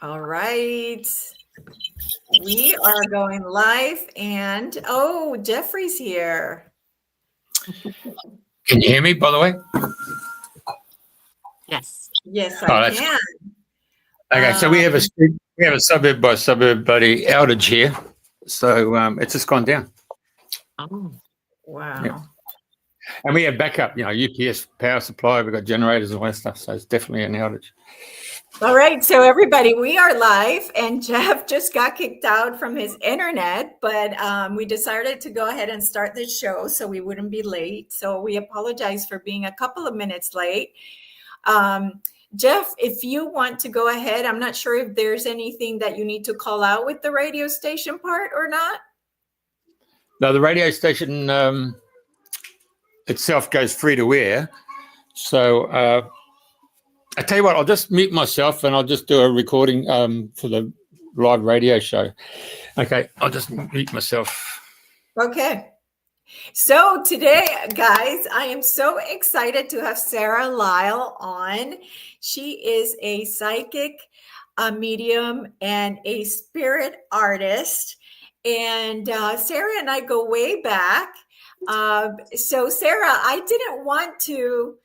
All right. We are going live and Jeffrey's here. Can you hear me, by the way? Yes. Yes, I can. Okay, so we have a suburb by suburb buddy outage here. So it's just gone down. Oh, wow. Yeah. And we have backup, UPS power supply, we've got generators and all that stuff. So it's definitely an outage. All right, so everybody, we are live, and Jeff just got kicked out from his internet, but we decided to go ahead and start the show so we wouldn't be late. So we apologize for being a couple of minutes late. Jeff, if you want to go ahead, I'm not sure if there's anything that you need to call out with the radio station part or not. No, the radio station itself goes free to air. So I tell you what, I'll just mute myself and I'll just do a recording for the live radio show. Okay, I'll just mute myself. Okay. So today, guys, I am so excited to have Sarah Lyle on. She is a psychic, a medium, and a spirit artist. And Sarah and I go way back. So Sarah, I didn't want to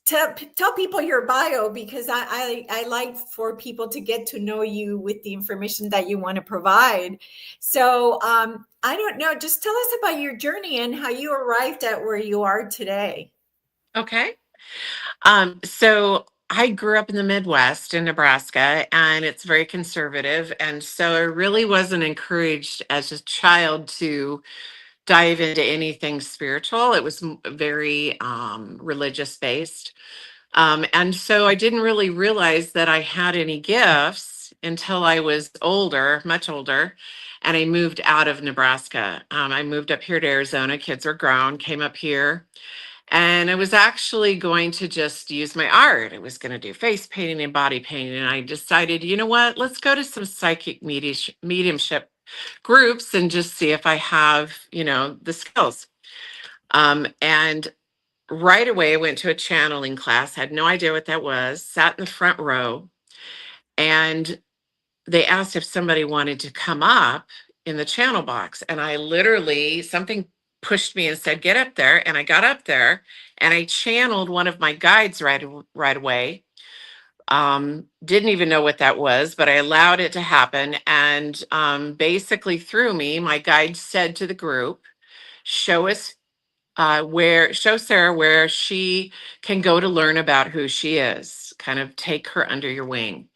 tell people your bio because I like for people to get to know you with the information that you want to provide. So I don't know, just tell us about your journey and how you arrived at where you are today. Okay. So I grew up in the Midwest in Nebraska, and it's very conservative. And so I really wasn't encouraged as a child to dive into anything spiritual. It was very religious based. And so I didn't really realize that I had any gifts until I was older, much older, and I moved out of Nebraska. I moved up here to Arizona. Kids were grown, came up here, and I was actually going to just use my art. I was going to do face painting and body painting, and I decided, you know what, let's go to some psychic mediumship groups and just see if I have, the skills. And right away, I went to a channeling class, had no idea what that was, sat in the front row, and they asked if somebody wanted to come up in the channel box. And I literally, something pushed me and said, get up there. And I got up there and I channeled one of my guides right away. Didn't even know what that was, but I allowed it to happen. And basically through me, my guide said to the group, show Sarah where she can go to learn about who she is, kind of take her under your wing.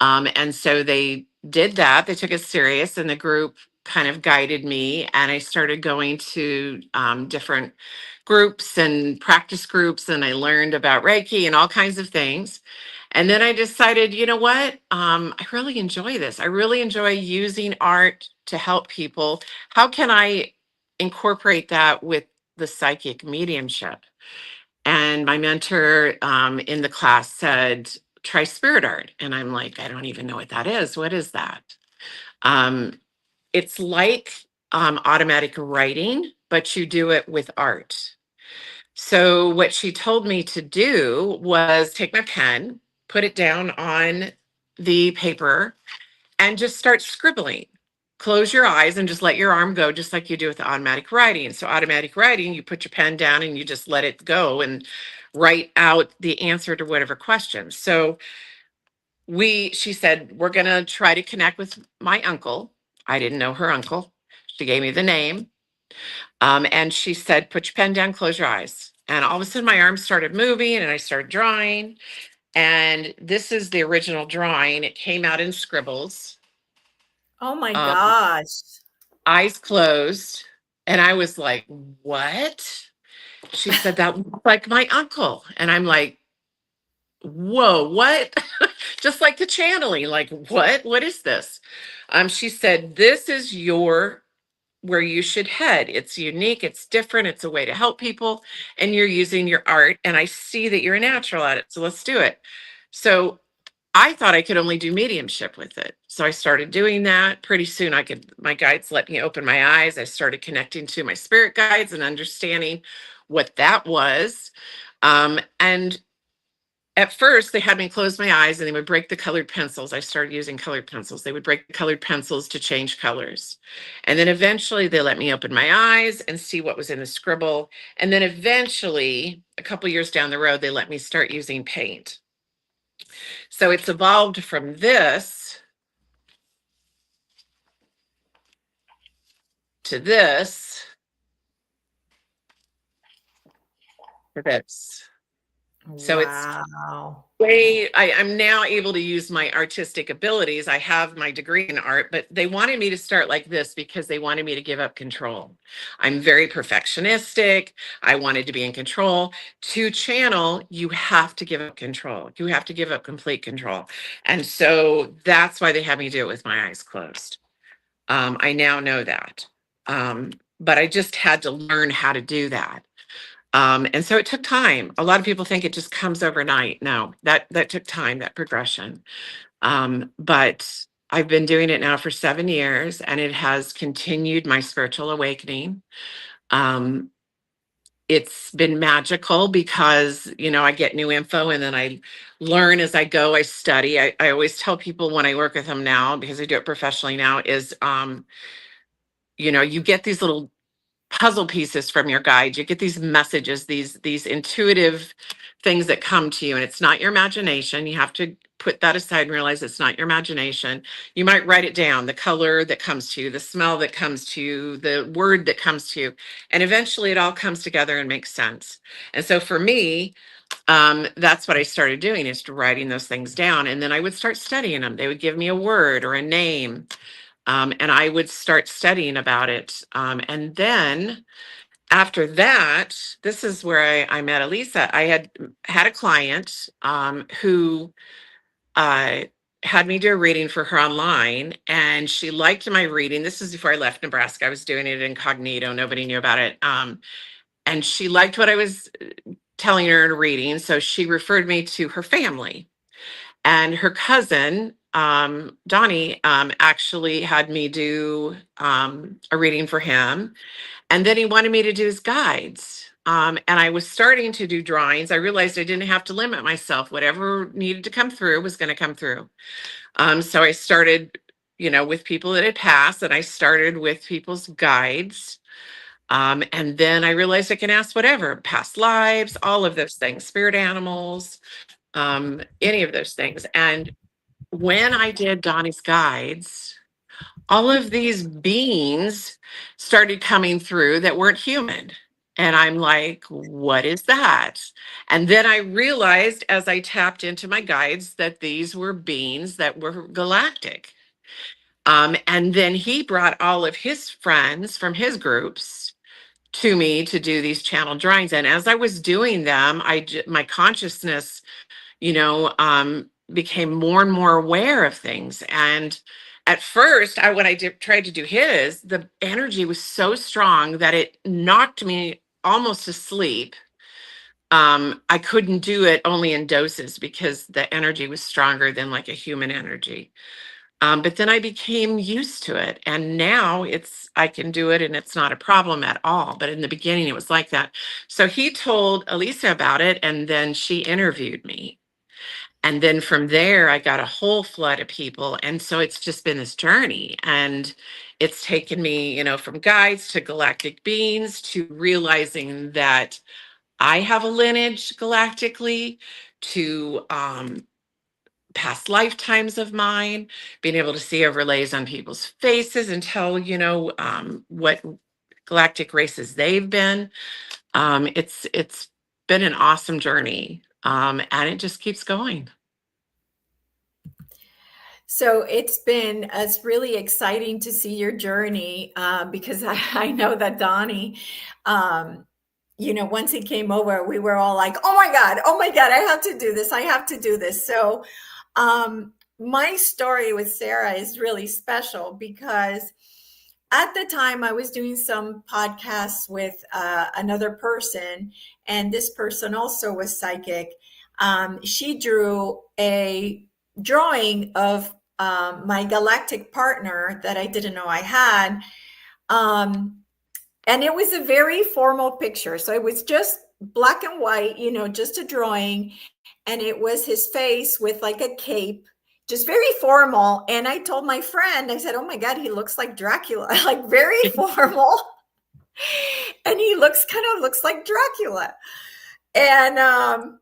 And so they did that. They took it serious, and the group kind of guided me, and I started going to different groups and practice groups, and I learned about Reiki and all kinds of things. And then I decided, you know what? I really enjoy this. I really enjoy using art to help people. How can I incorporate that with the psychic mediumship? And my mentor in the class said, try spirit art. And I'm like, I don't even know what that is. What is that? It's like automatic writing, but you do it with art. So what she told me to do was take my pen, put it down on the paper, and just start scribbling. Close your eyes and just let your arm go, just like you do with the automatic writing. So automatic writing, you put your pen down and you just let it go and write out the answer to whatever question. So she said, we're going to try to connect with my uncle. I didn't know her uncle. She gave me the name. And she said, put your pen down, close your eyes. And all of a sudden my arms started moving and I started drawing. And this is the original drawing. It came out in scribbles. Oh my gosh. Eyes closed. And I was like, what? She said, that looked like my uncle. And I'm like, whoa, what? Just like the channeling, like, what is this? She said, this is where you should head. It's unique, it's different, it's a way to help people, and you're using your art. And I see that you're a natural at it. So let's do it. So I thought I could only do mediumship with it. So I started doing that. Pretty soon my guides let me open my eyes. I started connecting to my spirit guides and understanding what that was. And at first they had me close my eyes and they would break the colored pencils. I started using colored pencils. They would break the colored pencils to change colors. And then eventually they let me open my eyes and see what was in the scribble. And then eventually, a couple years down the road, they let me start using paint. So it's evolved from this to this to this. So it's Wow. I'm now able to use my artistic abilities. I have my degree in art, but they wanted me to start like this because they wanted me to give up control. I'm very perfectionistic. I wanted to be in control. To channel, you have to give up control. You have to give up complete control. And so that's why they had me do it with my eyes closed. I now know that. But I just had to learn how to do that. And so it took time. A lot of people think it just comes overnight. No, that took time, that progression. But I've been doing it now for 7 years, and it has continued my spiritual awakening. It's been magical because, I get new info and then I learn as I go, I study. I always tell people when I work with them now, because I do it professionally now, is, you get these little puzzle pieces from your guide. You get these messages, these intuitive things that come to you, and it's not your imagination. You have to put that aside and realize it's not your imagination. You might write it down, the color that comes to you, the smell that comes to you, the word that comes to you, and eventually it all comes together and makes sense. And so for me, that's what I started doing, is writing those things down, and then I would start studying them. They would give me a word or a name, and I would start studying about it. And then after that, this is where I met Elisa. I had a client who had me do a reading for her online, and she liked my reading. This is before I left Nebraska. I was doing it incognito. Nobody knew about it. And she liked what I was telling her in a reading. So she referred me to her family. And her cousin, Donnie, actually had me do a reading for him. And then he wanted me to do his guides. And I was starting to do drawings. I realized I didn't have to limit myself. Whatever needed to come through was going to come through. So I started, with people that had passed, and I started with people's guides. And then I realized I can ask whatever, past lives, all of those things, spirit animals, any of those things. And when I did Donnie's guides, all of these beings started coming through that weren't human. And I'm like, what is that? And then I realized as I tapped into my guides that these were beings that were galactic. And then he brought all of his friends from his groups to me to do these channel drawings. And as I was doing them, my consciousness became more and more aware of things. And at first, when I tried to do his, the energy was so strong that it knocked me almost asleep. I couldn't do it only in doses because the energy was stronger than like a human energy. But then I became used to it, and now I can do it and it's not a problem at all. But in the beginning, it was like that. So he told Elisa about it, and then she interviewed me. And then from there, I got a whole flood of people. And so it's just been this journey. And it's taken me, from guides to galactic beings to realizing that I have a lineage galactically, to past lifetimes of mine, being able to see overlays on people's faces and tell, what galactic races they've been. It's been an awesome journey. And it just keeps going. So it's really exciting to see your journey, because I know that Donnie, once he came over, we were all like, oh my God, I have to do this. So my story with Sarah is really special because at the time I was doing some podcasts with another person, and this person also was psychic. She drew a drawing of my galactic partner that I didn't know I had. And it was a very formal picture. So it was just black and white, just a drawing. and it was his face with like a cape, just very formal. And I told my friend, I said, oh my God, he looks like Dracula, like very formal. And he looks like Dracula. And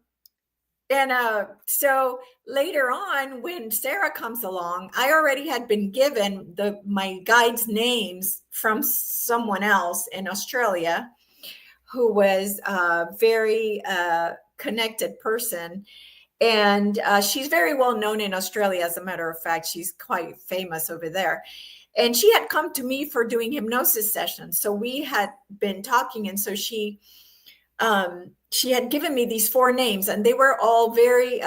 so later on, when Sarah comes along, I already had been given my guides' names from someone else in Australia who was a very connected person. And she's very well known in Australia. As a matter of fact, she's quite famous over there. And she had come to me for doing hypnosis sessions. So we had been talking. And so she had given me these 4 names, and they were all very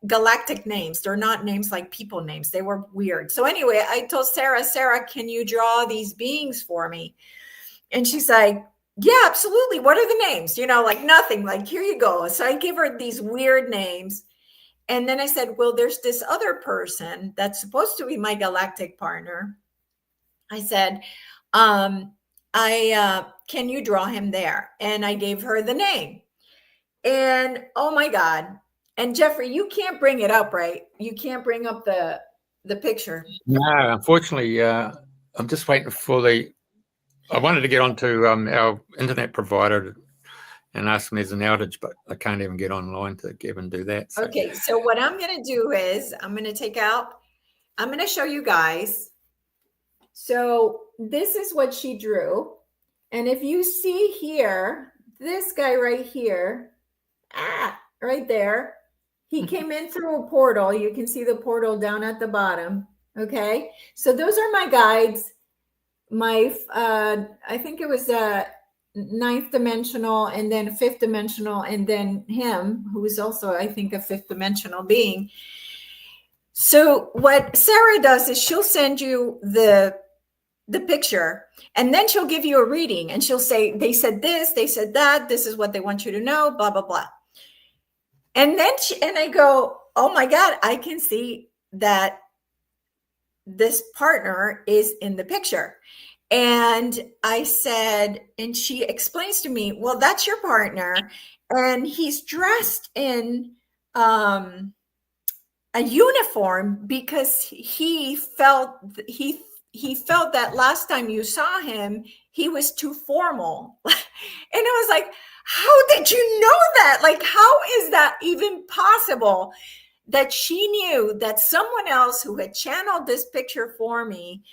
galactic names. They're not names like people names. They were weird. So anyway, I told Sarah, can you draw these beings for me? And she's like, yeah, absolutely. What are the names? Like nothing, like, here you go. So I gave her these weird names. And then I said, well, there's this other person that's supposed to be my galactic partner. I said, can you draw him there? And I gave her the name. And oh my God. And Jeffrey, you can't bring it up, right? You can't bring up the picture. No, unfortunately, I'm just waiting for I wanted to get onto our internet provider and ask them there's an outage, but I can't even get online to even do that. So. Okay, so what I'm going to do is I'm going to show you guys. So this is what she drew. And if you see here, this guy right here, right there, he came in through a portal. You can see the portal down at the bottom. Okay, so those are my guides. My, I think it was 9th dimensional, and then 5th dimensional, and then him, who is also, I think, a 5th dimensional being. So what Sarah does is she'll send you the picture, and then she'll give you a reading, and she'll say, they said this, they said that, this is what they want you to know, blah, blah, blah. And then I go, oh my God, I can see that this partner is in the picture. And I said, and she explains to me, well, that's your partner. And he's dressed in a uniform because he felt that last time you saw him, he was too formal. And I was like, how did you know that? Like, how is that even possible? That she knew that someone else who had channeled this picture for me,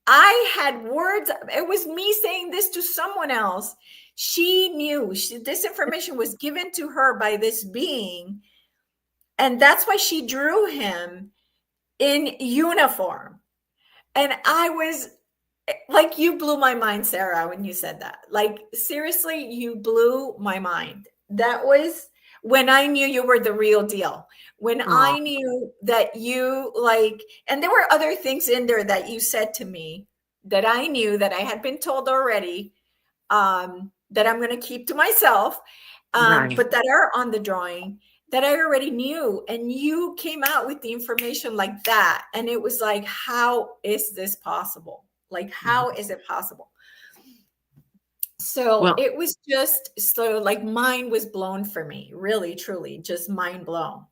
I had words. It was me saying this to someone else. She knew this information was given to her by this being. And that's why she drew him in uniform. And I was like, you blew my mind, Sarah, when you said that. Like, seriously, you blew my mind. That was when I knew you were the real deal. When I knew that you and there were other things in there that you said to me that I knew that I had been told already, that I'm going to keep to myself, but that are on the drawing that I already knew. And you came out with the information like that. And it was like, how is this possible? Like, how is it possible? So it was just like mind was blown for me, really, truly, just mind blown.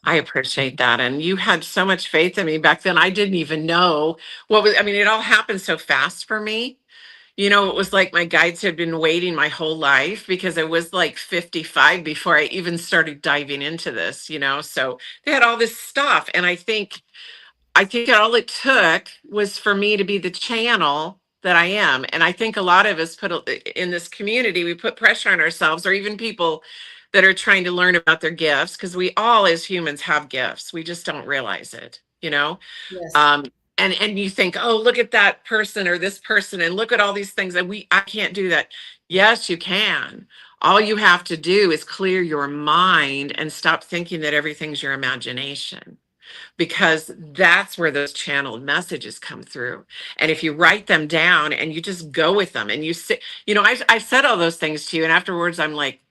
I appreciate that. And you had so much faith in me back then. I didn't even know it all happened so fast for me. It was like my guides had been waiting my whole life, because I was like 55 before I even started diving into this, so they had all this stuff. And I think all it took was for me to be the channel that I am. And I think a lot of us in this community, we put pressure on ourselves, or even people that are trying to learn about their gifts, because we all as humans have gifts. We just don't realize it, Yes. And you think, oh, look at that person or this person, and look at all these things. And I can't do that. Yes, you can. All you have to do is clear your mind and stop thinking that everything's your imagination, because that's where those channeled messages come through. And if you write them down and you just go with them, and you sit, I've said all those things to you, and afterwards I'm like,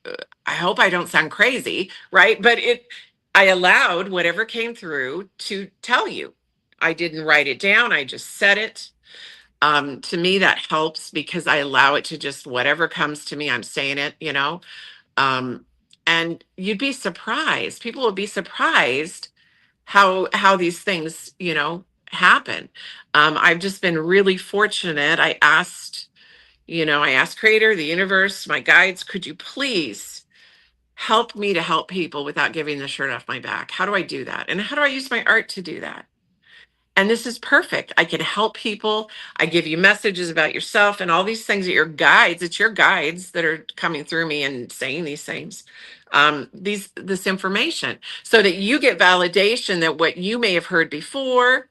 I hope I don't sound crazy, right? But I allowed whatever came through to tell you. I didn't write it down. I just said it. To me, that helps, because I allow it to just, whatever comes to me, I'm saying it, And you'd be surprised. People would be surprised how these things, happen. I've just been really fortunate. I asked Creator, the universe, my guides, could you please help me to help people without giving the shirt off my back? How do I do that? And how do I use my art to do that? And this is perfect. I can help people. I give you messages about yourself and all these things that your guides, it's your guides that are coming through me and saying these things, this information, so that you get validation that what you may have heard before,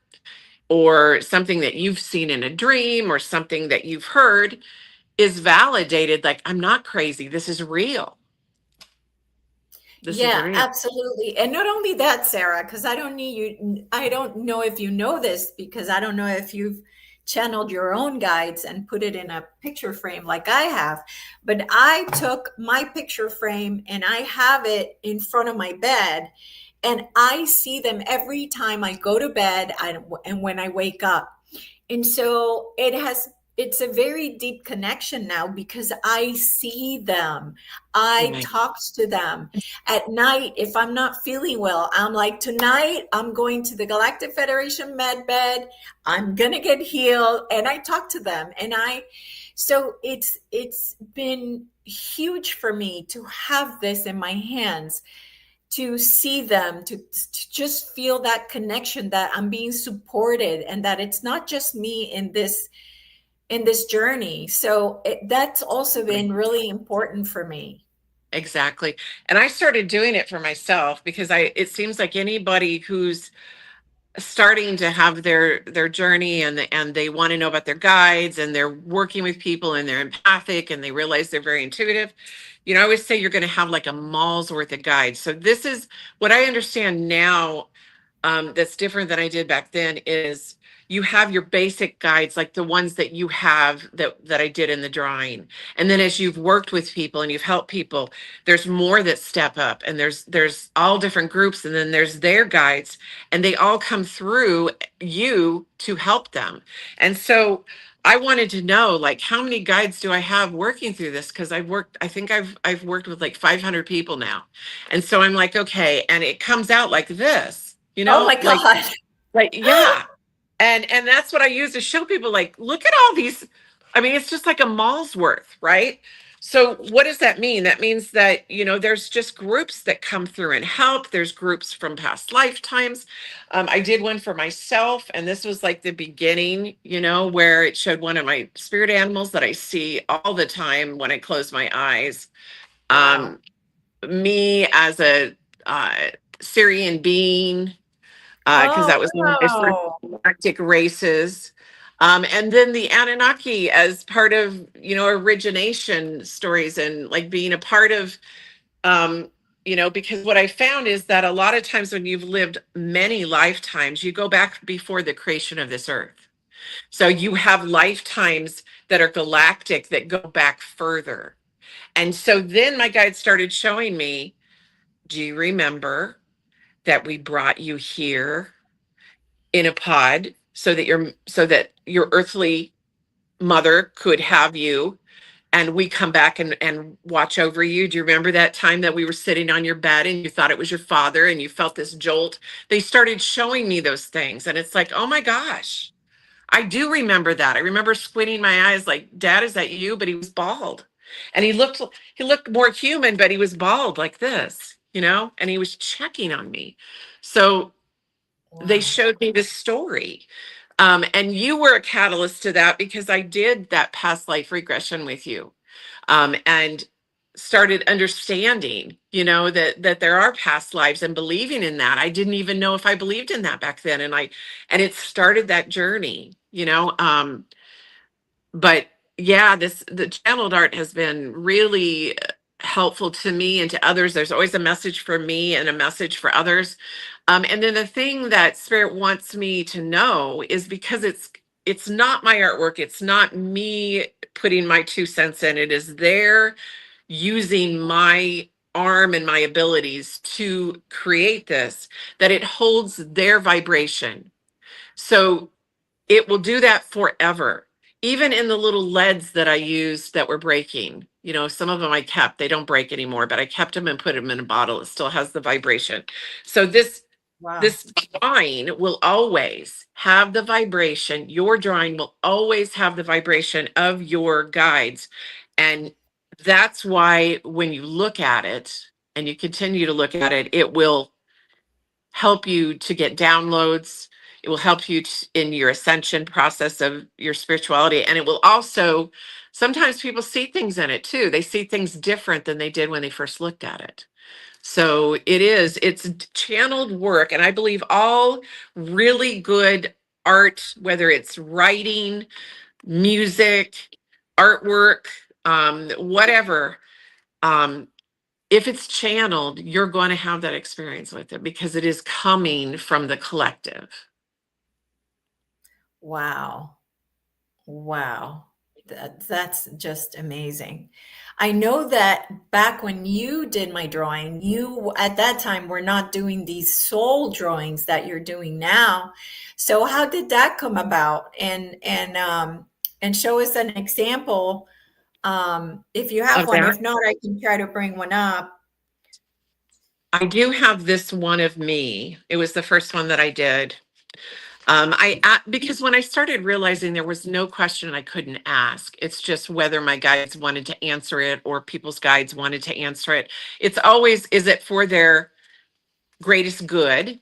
or something that you've seen in a dream, or something that you've heard is validated. Like, I'm not crazy. This is real. This is Yeah, real. absolutely. And not only that, Sarah, because I don't know if you know this, because I don't know if you've channeled your own guides and put it in a picture frame like I have, but I took my picture frame and I have it in front of my bed, and I see them every time I go to bed and when I wake up. And so it's a very deep connection now, because I see them. I talk to them at night. If I'm not feeling well, I'm like, tonight I'm going to the Galactic Federation med bed. I'm going to get healed. And I talk to them. So it's been huge for me to have this in my hands, to see them, to just feel that connection, that I'm being supported, and that it's not just me in this journey. So that's also been really important for me. Exactly. And I started doing it for myself, because it seems like anybody who's starting to have their journey, and they want to know about their guides, and they're working with people, and they're empathic, and they realize they're very intuitive. I always say you're going to have like a mall's worth of guides. So this is what I understand now, that's different than I did back then, is you have your basic guides, like the ones that you have that I did in the drawing. And then as you've worked with people and you've helped people, there's more that step up, and there's all different groups, and then there's their guides, and they all come through you to help them. And so I wanted to know, like, how many guides do I have working through this? Because I think I've worked with like 500 people now. And so I'm like, okay, and it comes out like this, Oh my God. like, yeah. And that's what I use to show people, like, look at all these. I mean, it's just like a mall's worth, right? So what does that mean? That means that, there's just groups that come through and help. There's groups from past lifetimes. I did one for myself, and this was like the beginning, where it showed one of my spirit animals that I see all the time when I close my eyes. Wow. Me as a Syrian being, because that was one of my first galactic races. And then the Anunnaki as part of, origination stories, and like being a part of, because what I found is that a lot of times when you've lived many lifetimes, you go back before the creation of this earth. So you have lifetimes that are galactic that go back further. And so then my guide started showing me, do you remember that we brought you here in a pod so that your earthly mother could have you, and we come back and watch over you? Do you remember that time that we were sitting on your bed and you thought it was your father and you felt this jolt? They started showing me those things, and it's like, oh my gosh, I do remember that. I remember squinting my eyes like, Dad, is that you? But he was bald, and he looked more human, but he was bald like this, and he was checking on me. So they showed me this story. And you were a catalyst to that, because I did that past life regression with you, and started understanding, that there are past lives, and believing in that. I didn't even know if I believed in that back then. And it started that journey, but yeah, the channeled art has been really helpful to me and to others. There's always a message for me and a message for others. And then the thing that Spirit wants me to know is, because it's not my artwork, it's not me putting my 2 cents in, it is there using my arm and my abilities to create this, that it holds their vibration. So it will do that forever. Even in the little leads that I used that were breaking, You know, some of them I kept, they don't break anymore, but I kept them and put them in a bottle. It still has the vibration. So this drawing will always have the vibration. Your drawing will always have the vibration of your guides. And that's why when you look at it and you continue to look at it, it will help you to get downloads. It will help you in your ascension process of your spirituality. And it will also, sometimes people see things in it too. They see things different than they did when they first looked at it. So it's channeled work. And I believe all really good art, whether it's writing, music, artwork, whatever, if it's channeled, you're going to have that experience with it because it is coming from the collective. Wow. Wow. That's just amazing. I know that back when you did my drawing, you at that time were not doing these soul drawings that you're doing now. So how did that come about? And show us an example. If you have one, if not, I can try to bring one up. I do have this one of me. It was the first one that I did. Because when I started realizing there was no question I couldn't ask, it's just whether my guides wanted to answer it or people's guides wanted to answer it. It's always, is it for their greatest good?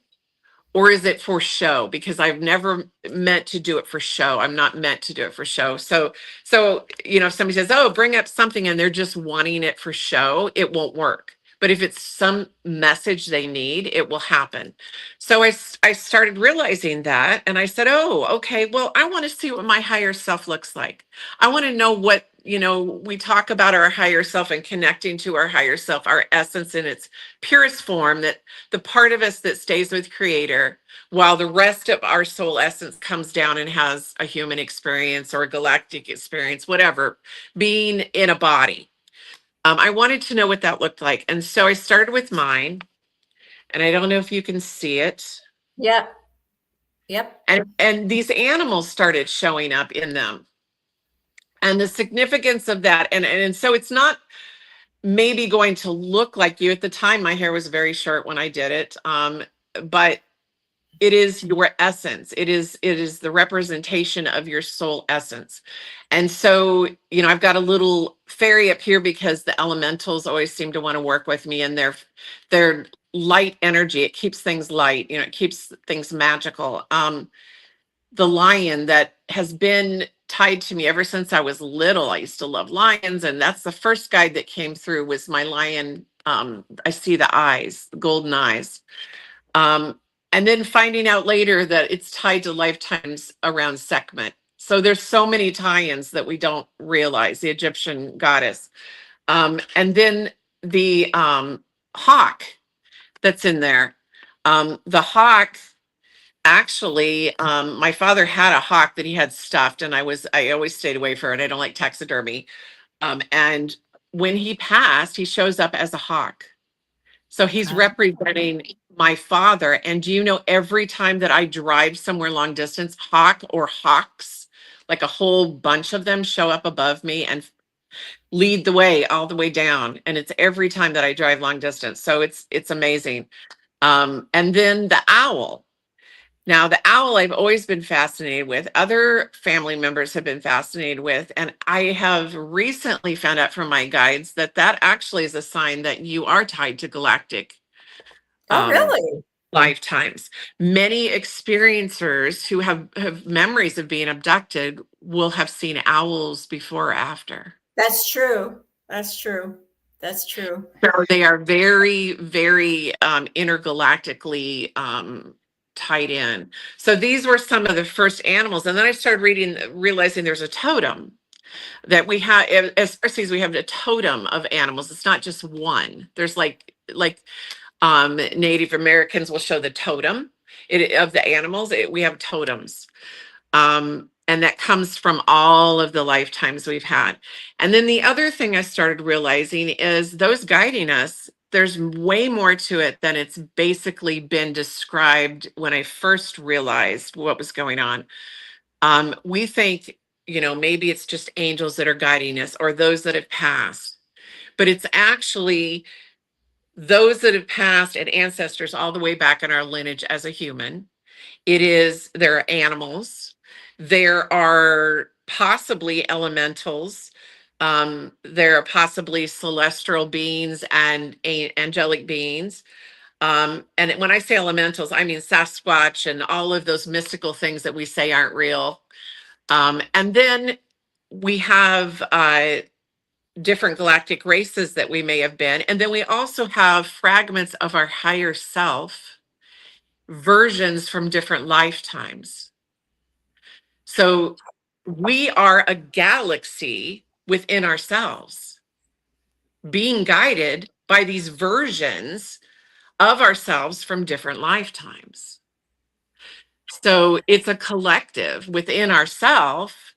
Or is it for show? Because I've never meant to do it for show. I'm not meant to do it for show. So, you know, if somebody says, oh, bring up something and they're just wanting it for show, it won't work. But if it's some message they need, it will happen. So I started realizing that. And I said, oh, okay, well, I want to see what my higher self looks like. I want to know what, you know, we talk about our higher self and connecting to our higher self, our essence in its purest form, that the part of us that stays with Creator, while the rest of our soul essence comes down and has a human experience or a galactic experience, whatever, being in a body. I wanted to know what that looked like. And so I started with mine, and I don't know if you can see it. Yep. Yep. And these animals started showing up in them. And the significance of that, and so it's not maybe going to look like you. At the time, my hair was very short when I did it. But it is your essence. It is the representation of your soul essence. And so, you know, I've got a little fairy up here because the elementals always seem to want to work with me, and their light energy. It keeps things light, you know, it keeps things magical. The lion that has been tied to me ever since I was little. I used to love lions, and that's the first guide that came through was my lion. I see the eyes, the golden eyes. And then finding out later that it's tied to lifetimes around Sekhmet. So there's so many tie-ins that we don't realize, the Egyptian goddess. And then the hawk that's in there. The hawk, actually, my father had a hawk that he had stuffed, and I always stayed away from it. I don't like taxidermy. And when he passed, he shows up as a hawk. So he's representing my father. And do you know, every time that I drive somewhere long distance, hawk or hawks, like a whole bunch of them show up above me and lead the way all the way down. And it's every time that I drive long distance. So it's amazing. And then the owl. Now, the owl I've always been fascinated with. Other family members have been fascinated with. And I have recently found out from my guides that actually is a sign that you are tied to galactic really? lifetimes. Many experiencers who have memories of being abducted will have seen owls before or after. That's true. That's true. That's true. So they are very, very intergalactically tied in. So these were some of the first animals. And then I started realizing there's a totem that we have, as Sparsies, we have a totem of animals. It's not just one. There's like Native Americans will show the totem of the animals. We have totems. And that comes from all of the lifetimes we've had. And then the other thing I started realizing is those guiding us, there's way more to it than it's basically been described when I first realized what was going on. We think maybe it's just angels that are guiding us or those that have passed. But it's actually those that have passed and ancestors all the way back in our lineage as a human. There are animals. There are possibly elementals. There are possibly celestial beings and angelic beings. And when I say elementals, I mean Sasquatch and all of those mystical things that we say aren't real. And then we have different galactic races that we may have been. And then we also have fragments of our higher self, versions from different lifetimes. So we are a galaxy within ourselves, being guided by these versions of ourselves from different lifetimes. So it's a collective within ourself,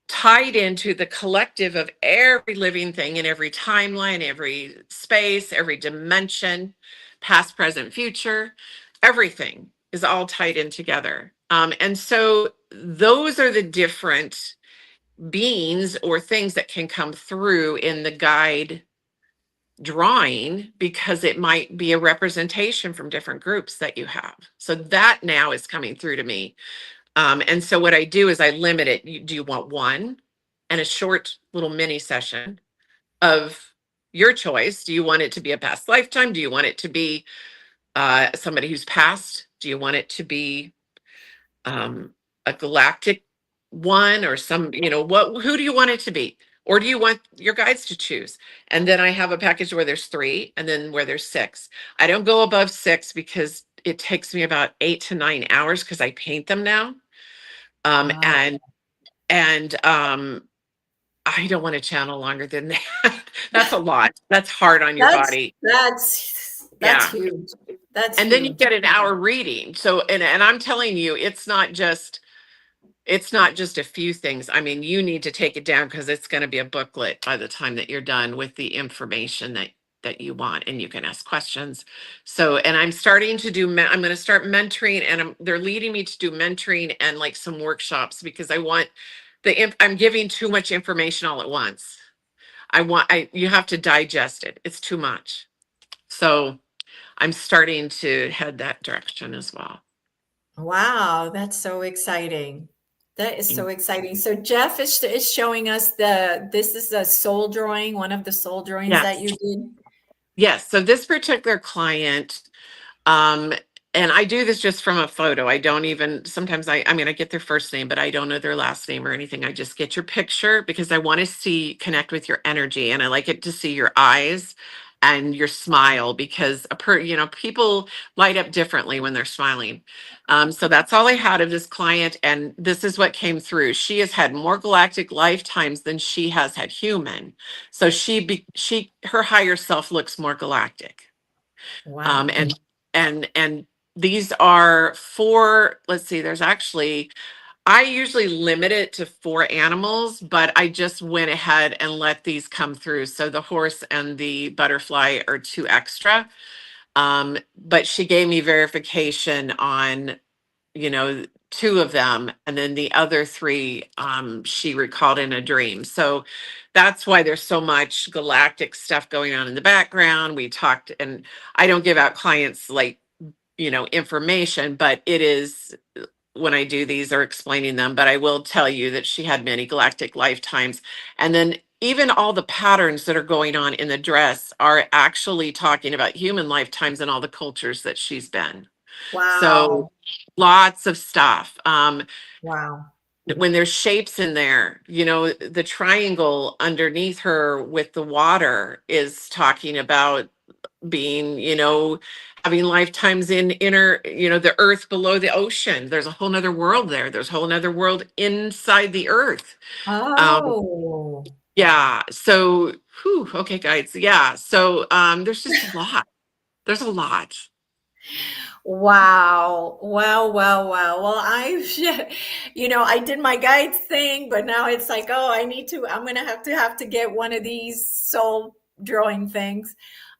tied into the collective of every living thing in every timeline, every space, every dimension, past, present, future, everything is all tied in together. And so those are the different beings or things that can come through in the guide drawing, because it might be a representation from different groups that you have. So that now is coming through to me. And so what I do is I limit it. Do you want one and a short little mini session of your choice? Do you want it to be a past lifetime? Do you want it to be somebody who's passed? Do you want it to be a galactic one or some, who do you want it to be? Or do you want your guides to choose? And then I have a package where there's 3 and then where there's 6. I don't go above 6 because it takes me about 8 to 9 hours because I paint them now. And I don't want to channel longer than that. That's a lot. That's hard on your body. That's huge. And then you get an hour reading. So, and I'm telling you, it's not just a few things. I mean, you need to take it down because it's going to be a booklet by the time that you're done with the information that you want, and you can ask questions. So, and I'm starting to do, I'm going to start mentoring, and they're leading me to do mentoring and like some workshops, because I want I'm giving too much information all at once. You have to digest it. It's too much. So I'm starting to head that direction as well. Wow, that's so exciting. That is so exciting. So Jeff is showing us this is a soul drawing, one of the soul drawings that you did. Yes. So this particular client, and I do this just from a photo. I don't even, sometimes I get their first name, but I don't know their last name or anything. I just get your picture because I want to connect with your energy, and I like it to see your eyes and your smile, because people light up differently when they're smiling. So that's all I had of this client, and this is what came through. She has had more galactic lifetimes than she has had human. So her higher self looks more galactic. Wow. And these are 4, let's see, there's actually, I usually limit it to 4 animals, but I just went ahead and let these come through. So the horse and the butterfly are 2 extra. But she gave me verification on, 2 of them. And then the other 3, she recalled in a dream. So that's why there's so much galactic stuff going on in the background. We talked, and I don't give out clients information, but it is when I do these or explaining them. But I will tell you that she had many galactic lifetimes. And then even all the patterns that are going on in the dress are actually talking about human lifetimes and all the cultures that she's been. Wow. So lots of stuff. Wow. When there's shapes in there, the triangle underneath her with the water is talking about being, having lifetimes in inner, the earth below the ocean. There's a whole nother world there. There's a whole nother world inside the earth. Oh. Yeah. So, okay, guys. Yeah. So there's just a lot. There's a lot. Wow. Wow. Well, I did my guides thing, but now it's like, oh, I'm going to have to get one of these soul drawing things.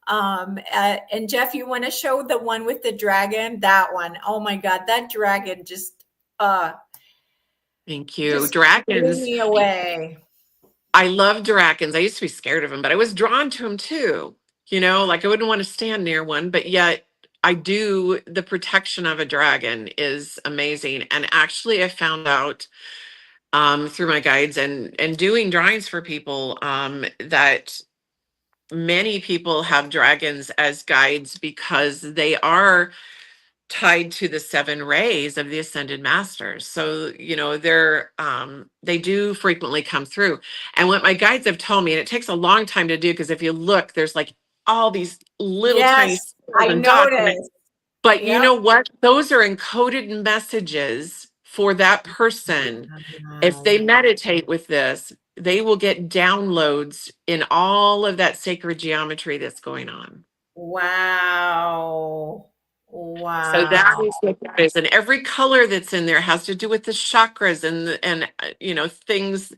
And Jeff, you want to show the one with the dragon? That one. Oh my God, that dragon just, Thank you. Just blew Dragons. me away. I love dragons. I used to be scared of them, but I was drawn to them too. You know, like I wouldn't want to stand near one, but yet I do. The protection of a dragon is amazing. And actually, I found out through my guides and doing drawings for people that many people have dragons as guides because they are tied to the seven rays of the ascended masters. So, you know, they do frequently come through. And what my guides have told me, and it takes a long time to do, because if you look, there's like all these little tiny Yes, I dots. noticed. But you Yep. know what? Those are encoded messages for that person. If they meditate with this, they will get downloads in all of that sacred geometry that's going on. Wow. So that Wow. is what that is. And every color that's in there has to do with the chakras and you know, things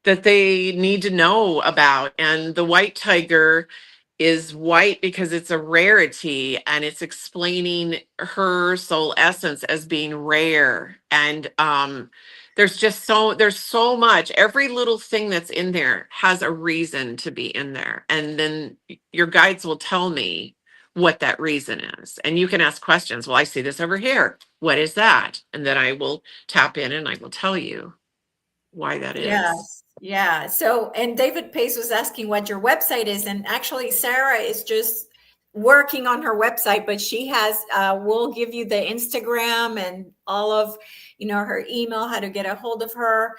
that they need to know about. And the white tiger is white because it's a rarity, and it's explaining her soul essence as being rare. And there's so much. Every little thing that's in there has a reason to be in there. And then your guides will tell me what that reason is. And you can ask questions. Well, I see this over here. What is that? And then I will tap in and I will tell you why that is. Yes. Yeah. So, and David Pace was asking what your website is. And actually, Sarah is just working on her website, but she has, we'll give you the Instagram and all of, you know, her email, how to get a hold of her.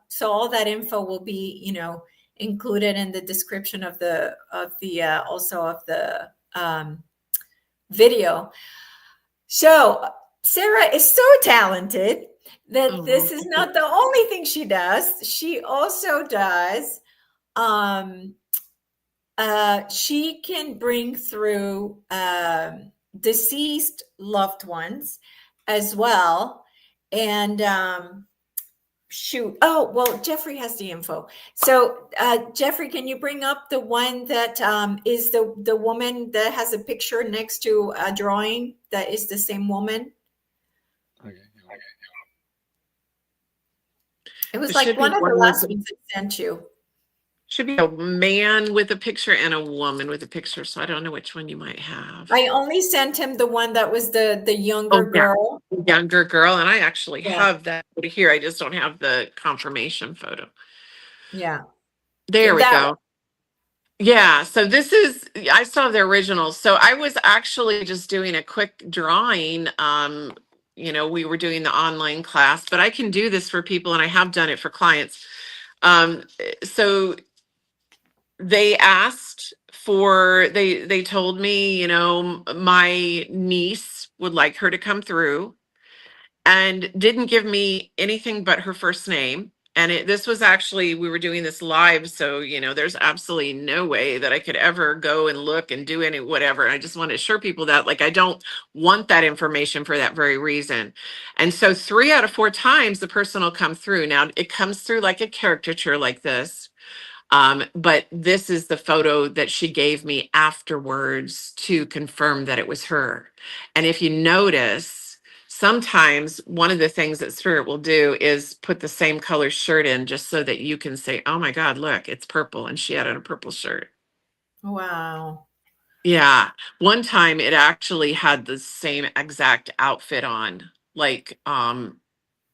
So all that info will be, you know, included in the description of the also of the video. So Sarah is so talented that this is not the only thing she does. She also does, she can bring through deceased loved ones as well. And shoot. Oh, well, Jeffrey has the info. So Jeffrey, can you bring up the one that is the woman that has a picture next to a drawing that is the same woman? Okay. It was There like should one be of the one last with- ones I sent you. Should be a man with a picture and a woman with a picture. So I don't know which one you might have. I only sent him the one that was the younger girl. The younger girl. And I actually Yeah. have that here. I just don't have the confirmation photo. Yeah. There we go. Yeah. So this is, I saw the original. So I was actually just doing a quick drawing. You know, we were doing the online class, but I can do this for people, and I have done it for clients. So they asked for, they told me, you know, my niece would like her to come through, and didn't give me anything but her first name. And this was actually, we were doing this live. So, you know, there's absolutely no way that I could ever go and look and do any whatever. I just want to assure people that, like, I don't want that information for that very reason. And so 3 out of 4 times the person will come through. Now it comes through like a caricature like this. But this is the photo that she gave me afterwards to confirm that it was her. And if you notice, sometimes one of the things that Spirit will do is put the same color shirt in just so that you can say, oh my God, look, it's purple. And she had on a purple shirt. Wow. Yeah. One time it actually had the same exact outfit on. Like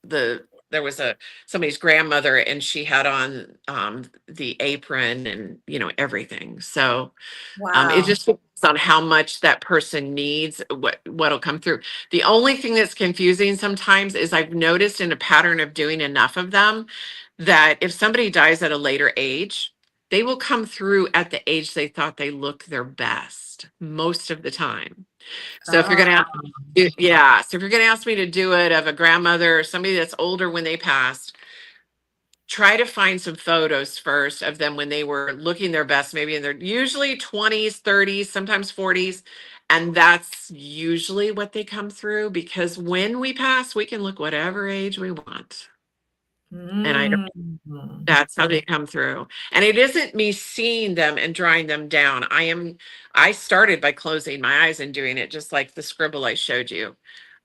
there was somebody's grandmother, and she had on the apron and, you know, everything. So Wow. it just depends on how much that person needs, what'll come through. The only thing that's confusing sometimes is I've noticed in a pattern of doing enough of them that if somebody dies at a later age, they will come through at the age they thought they look their best most of the time. So if you're going to ask, so if you're going to ask me to do it of a grandmother or somebody that's older when they passed, try to find some photos first of them when they were looking their best, maybe in their usually 20s, 30s, sometimes 40s. And that's usually what they come through, because when we pass, we can look whatever age we want. And that's how they come through. And it isn't me seeing them and drawing them down. I started by closing my eyes and doing it just like the scribble I showed you.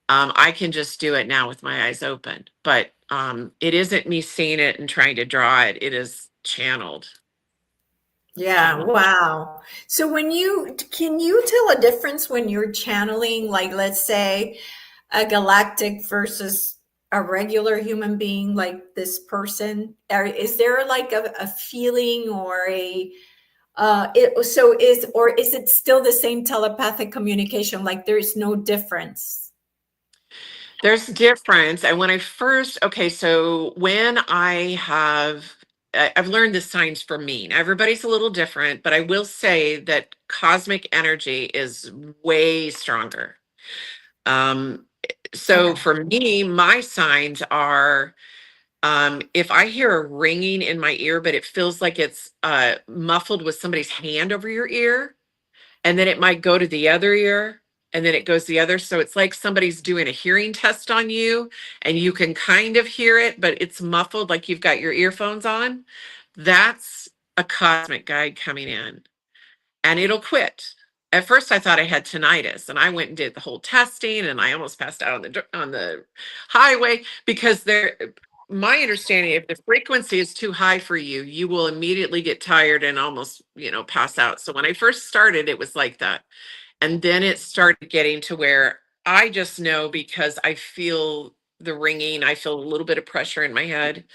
I can just do it now with my eyes open, but It isn't me seeing it and trying to draw it. It is channeled. Yeah, wow. So can you tell a difference when you're channeling, like, let's say, a galactic versus a regular human being like this person? Or is there like a feeling or is it still the same telepathic communication? Like there's no difference? There's difference. And when I first, okay, so when I've learned the signs for me. Everybody's a little different, but I will say that cosmic energy is way stronger. So Okay. for me, my signs are if I hear a ringing in my ear, but it feels like it's muffled with somebody's hand over your ear, and then it might go to the other ear, and then it goes the other. So it's like somebody's doing a hearing test on you, and you can kind of hear it, but it's muffled like you've got your earphones on. That's a cosmic guide coming in, and it'll quit. At first, I thought I had tinnitus, and I went and did the whole testing, and I almost passed out on the highway because my understanding, if the frequency is too high for you, you will immediately get tired and almost, pass out. So when I first started, it was like that. And then it started getting to where I just know because I feel the ringing, I feel a little bit of pressure in my head.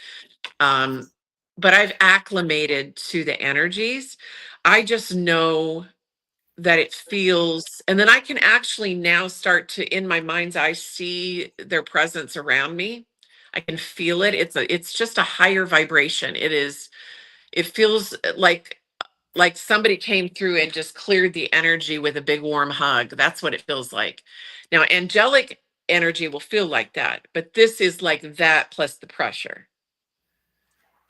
But I've acclimated to the energies. I just know that it feels, and then I can actually now start to, in my mind's eye, see their presence around me. I can feel it. It's just a higher vibration. It feels like somebody came through and just cleared the energy with a big warm hug. That's what it feels like. Now, angelic energy will feel like that, but this is like that plus the pressure.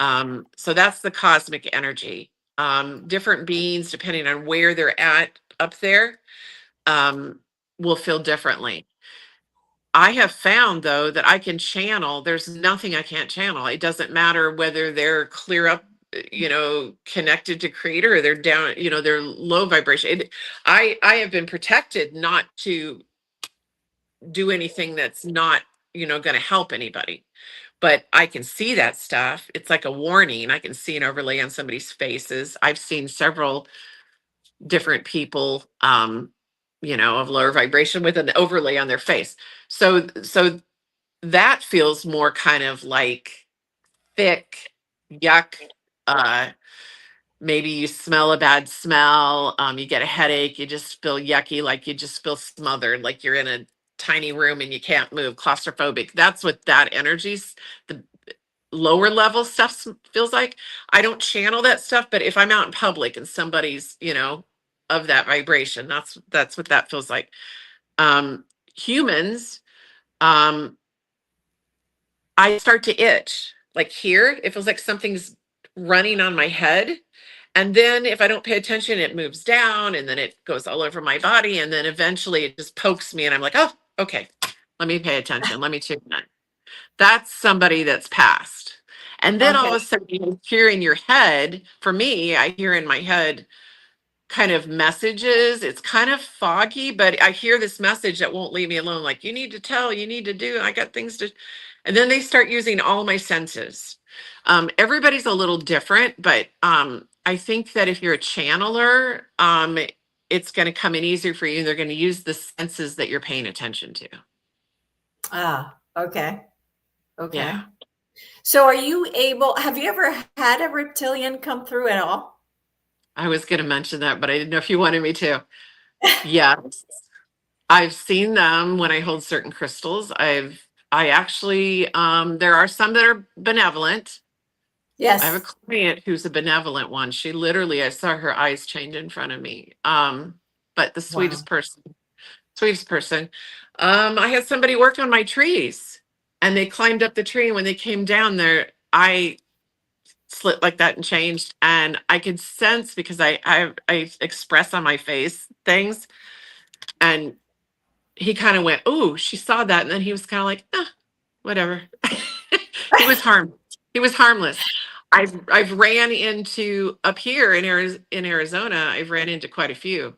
So that's the cosmic energy. Different beings, depending on where they're at up there, will feel differently. I have found, though, that I can channel. There's nothing I can't channel. It doesn't matter whether they're clear up, connected to creator, or they're down, they're low vibration. I have been protected not to do anything that's not, going to help anybody. But I can see that stuff. It's like a warning. I can see an overlay on somebody's faces. I've seen several different people, of lower vibration with an overlay on their face. So that feels more kind of like thick, yuck. Maybe you smell a bad smell. You get a headache. You just feel yucky, like you just feel smothered, like you're in a tiny room and you can't move, claustrophobic. That's what that energy's, the lower level stuff feels like. I don't channel that stuff, but if I'm out in public and somebody's, of that vibration, that's what that feels like. Humans, um, I start to itch. Like here, it feels like something's running on my head. And then if I don't pay attention, it moves down and then it goes all over my body. And then eventually it just pokes me and I'm like, oh, okay, let me pay attention. Let me tune in. That's somebody that's passed. And then all of a sudden you hear in your head, for me, I hear in my head kind of messages. It's kind of foggy, but I hear this message that won't leave me alone. Like, you need to tell, you need to do, I got things to, and then they start using all my senses. Everybody's a little different, but I think that if you're a channeler, it's going to come in easier for you. They're going to use the senses that you're paying attention to. Ah, okay. Okay. Yeah. So have you ever had a reptilian come through at all? I was going to mention that, but I didn't know if you wanted me to. Yes. I've seen them when I hold certain crystals. I actually, there are some that are benevolent. Yes. I have a client who's a benevolent one. She literally, I saw her eyes change in front of me. But the sweetest person, sweetest person. I had somebody work on my trees and they climbed up the tree. And when they came down there, I slit like that and changed. And I could sense, because I express on my face things. And he kind of went, oh, she saw that. And then he was kind of like, whatever. He was harmless. I've ran into up here in Arizona. I've ran into quite a few.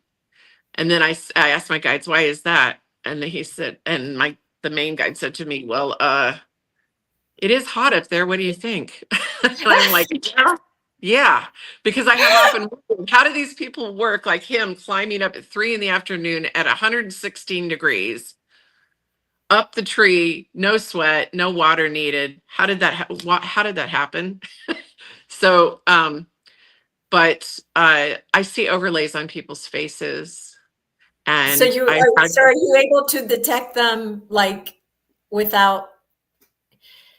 And then I asked my guides, why is that? And he said, and the main guide said to me, well, it is hot up there. What do you think? And I'm like, yeah, because I have often wondered, how do these people work like him climbing up at 3 p.m. at 116 degrees up the tree, no sweat, no water needed. How did that how did that happen? So, but I see overlays on people's faces, So and you are, so are you able to detect them like without?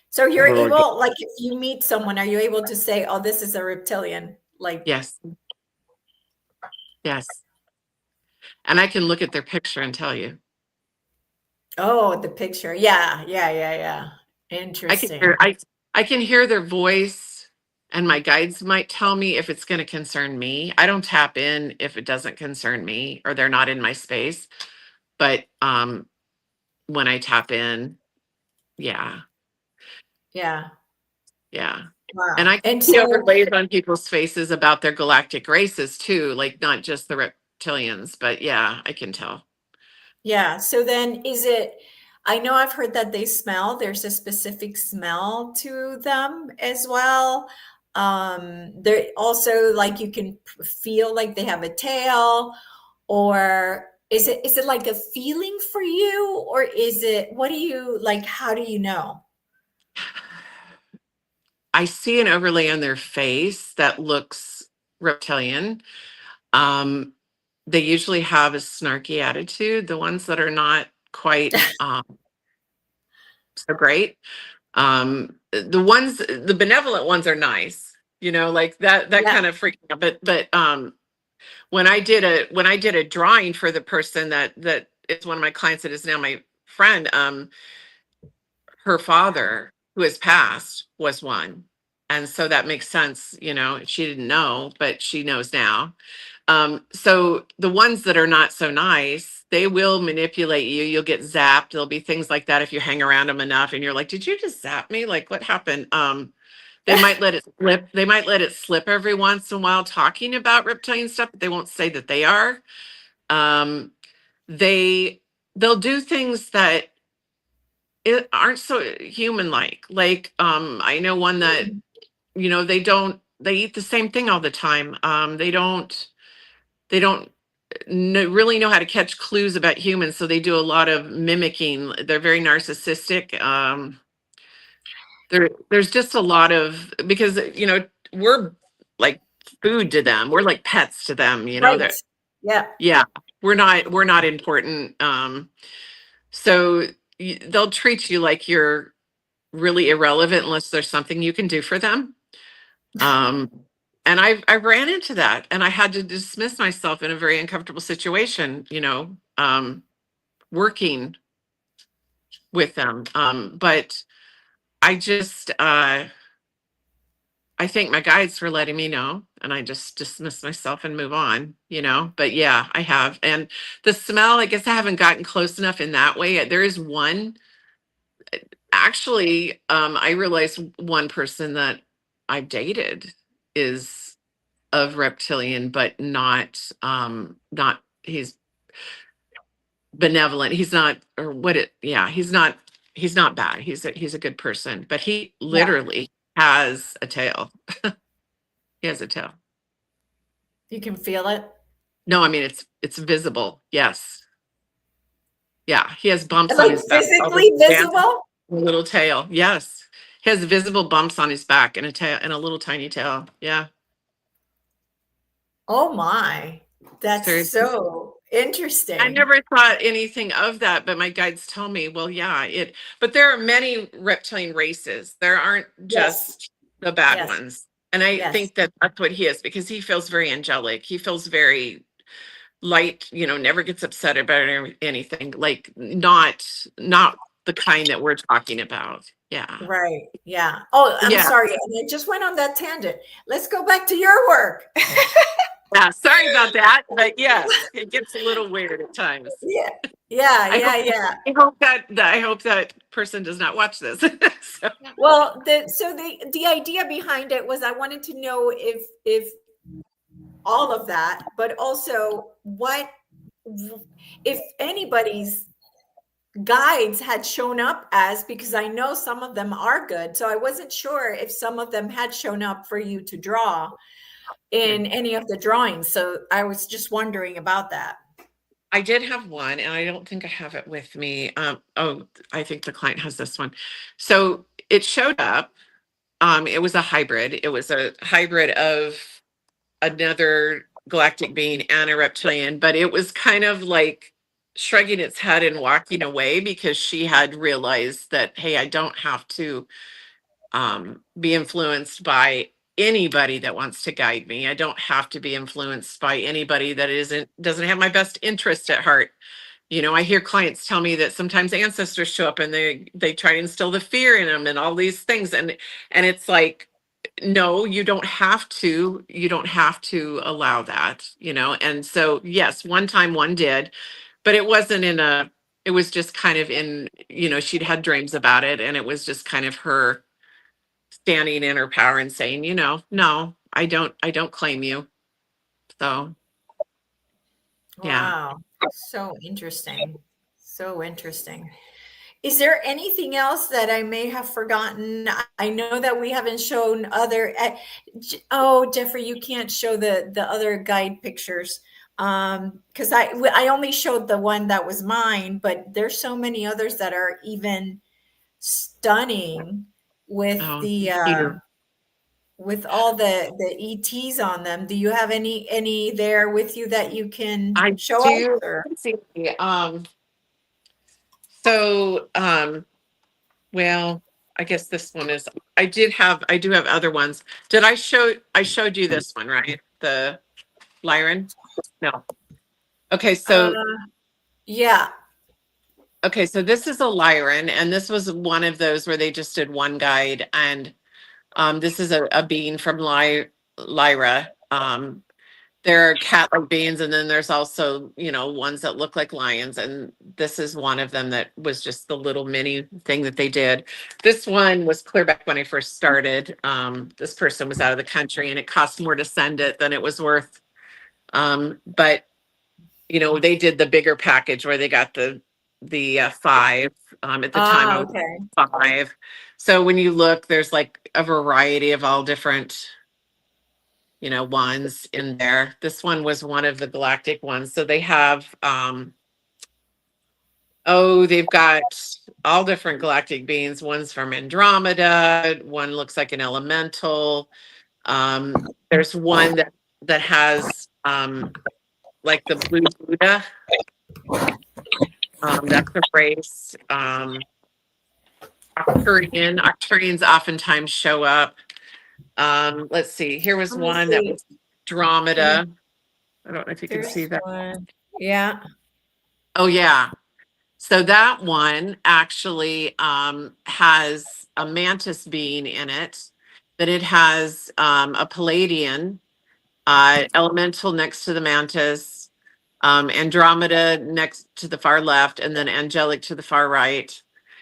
So you're How do I get? able, like, if you meet someone, are you able to say, "Oh, this is a reptilian"? Like, yes, yes, and I can look at their picture and tell you. oh, the picture. Yeah, yeah, yeah, yeah. I can hear Interesting. I can hear their voice, and my guides might tell me if it's going to concern me. I don't tap in if it doesn't concern me or they're not in my space. But when I tap in, yeah, Yeah. yeah. And Wow. I can And see so, overlays on people's faces about their galactic races too, like not just the reptilians, but yeah, I can tell. yeah. So then is it, I know I've heard that they smell, there's a specific smell to them as well. They're also like you can feel like they have a tail, or is it like a feeling for you, or is it, what do you like, how do you know? I see an overlay on their face that looks reptilian. Um, they usually have a snarky attitude. The ones that are not quite so great. The benevolent ones are nice, like that Yeah. kind of freaked me out. But when I did a drawing for the person that is one of my clients that is now my friend, her father who has passed was one. And so that makes sense, she didn't know, but she knows now. So the ones that are not so nice, they will manipulate you. You'll get zapped. There'll be things like that if you hang around them enough and you're like, did you just zap me? Like, what happened? They might let it slip. They might let it slip every once in a while talking about reptilian stuff, but they won't say that they are. Um, they'll do things that aren't so human like. Like I know one that, they eat the same thing all the time. They don't really know how to catch clues about humans, so they do a lot of mimicking. They're very narcissistic. There's just a lot of, because we're like food to them. We're like pets to them. Right. They're, Yeah. yeah, we're not important. So they'll treat you like you're really irrelevant unless there's something you can do for them. Um, and I ran into that, and I had to dismiss myself in a very uncomfortable situation, working with them. But I just, I thank my guides for letting me know, and I just dismiss myself and move on, But yeah, I have. And the smell, I guess I haven't gotten close enough in that way. There is one, actually, I realized one person that I've dated is of reptilian, but not he's benevolent. He's not, or what it, yeah, he's not bad. He's a good person, but he Yeah. literally has a tail. He has a tail. You can feel it. No, I mean it's visible. Yes. Yeah, he has bumps on Like his back. All this physically visible? little tail. Yes. He has visible bumps on his back and a tail and a little tiny tail. Yeah. Oh my. That's Seriously. so I interesting. never thought anything of that, but my guides tell me, well, yeah, but there are many reptilian races. There aren't Yes. just the bad Yes. ones. And I Yes. think that that's what he is, because he feels very angelic. He feels very light, never gets upset about anything, like not the kind that we're talking about. Yeah. Right. Yeah. Oh, I'm Yeah. sorry. I just went on that tangent. Let's go back to your work. Yeah. Sorry about that. But yes, it gets a little weird at times. Yeah. Yeah. I Yeah. hope Yeah. I hope that person does not watch this. So, Well, the idea behind it was I wanted to know if all of that, but also what if anybody's guides had shown up as, because I know some of them are good. So I wasn't sure if some of them had shown up for you to draw in any of the drawings. So I was just wondering about that. I did have one, and I don't think I have it with me. Oh, I think the client has this one. So it showed up. It was a hybrid. It was a hybrid of another galactic being and a reptilian, but it was kind of like shrugging its head and walking away because she had realized that, hey, I don't have to be influenced by anybody that wants to guide me. I don't have to be influenced by anybody that doesn't have my best interest at heart. You know, I hear clients tell me that sometimes ancestors show up and they try to instill the fear in them and all these things, and it's like, no, you don't have to allow that, you know. And so yes, one time one did, but it wasn't it was just kind of in, you know, she'd had dreams about it, and it was just kind of her standing in her power and saying, you know, no, I don't claim you. So yeah. Wow. So interesting. So interesting. Is there anything else that I may have forgotten? I know that we haven't shown other. Oh, Jeffrey, you can't show the other guide pictures because I only showed the one that was mine, but there's so many others that are even stunning with with all the ETs on them. Do you have any there with you that you can show us? Let's see. So, well, I guess this one is, I do have other ones. I showed you this one, right? The Lyrian? No. Okay, so. Yeah. Okay, so this is a Lyrian, and this was one of those where they just did one guide, and this is a being from Lyra. There are cat-like beings, and then there's also, you know, ones that look like lions, and this is one of them that was just the little mini thing that they did. This one was clear back when I first started. This person was out of the country, and it cost more to send it than it was worth. But, you know, they did the bigger package where they got the 5. At the time I was 5. So when you look, there's like a variety of all different, you know, ones in there. This one was one of the galactic ones. So they have they've got all different galactic beings. One's from Andromeda, one looks like an elemental. There's one that has like the blue Buddha. That's a race. Octurians oftentimes show up. Let's see. Here was one that was Andromeda. I don't know if you can see that. One. Yeah. Oh yeah. So that one actually has a mantis being in it. That it has a Palladian elemental next to the mantis. Andromeda next to the far left, and then angelic to the far right.